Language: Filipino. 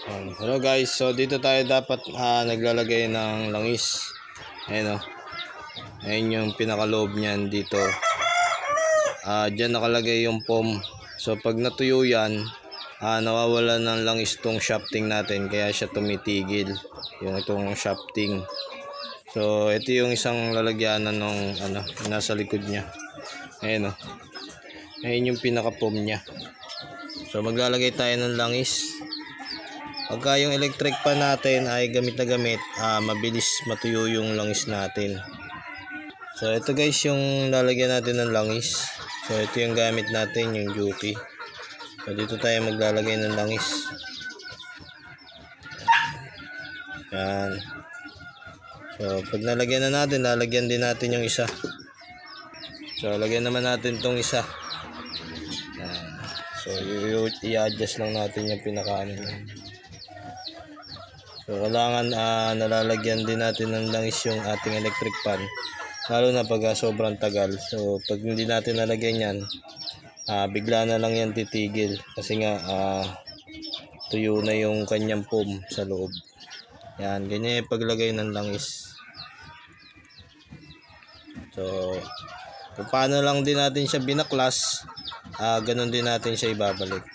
Hello guys, so dito tayo dapat naglalagay ng langis. Ayan o. Ayan yung pinakaloob niyan dito. Diyan nakalagay yung foam. So pag natuyo yan, nawawala ng langis tong shafting natin, kaya siya tumitigil. Yung itong shafting. So ito yung isang lalagyanan ng nasa likod niya. Ayan o. Ayan yung pinaka foam niya. So maglalagay tayo ng langis. Pagka yung electric pan natin ay gamit na gamit, mabilis matuyo yung langis natin. So ito guys yung lalagyan natin ng langis. So ito yung gamit natin, yung Juki. So dito tayo maglalagay ng langis. Yan. So pag nalagyan na natin, lalagyan din natin yung isa. So lagyan naman natin tong isa. Yan. So i-adjust lang natin yung pinakaano niya. So kailangan nalalagyan din natin ng langis yung ating electric pan, lalo na pag sobrang tagal. So pag hindi natin nalagyan yan, bigla na lang yan titigil kasi nga tuyo na yung kanyang foam sa loob. Yan, ganyan yung paglagay ng langis. So kung paano lang din natin siya binaklas, ganun din natin siya ibabalik.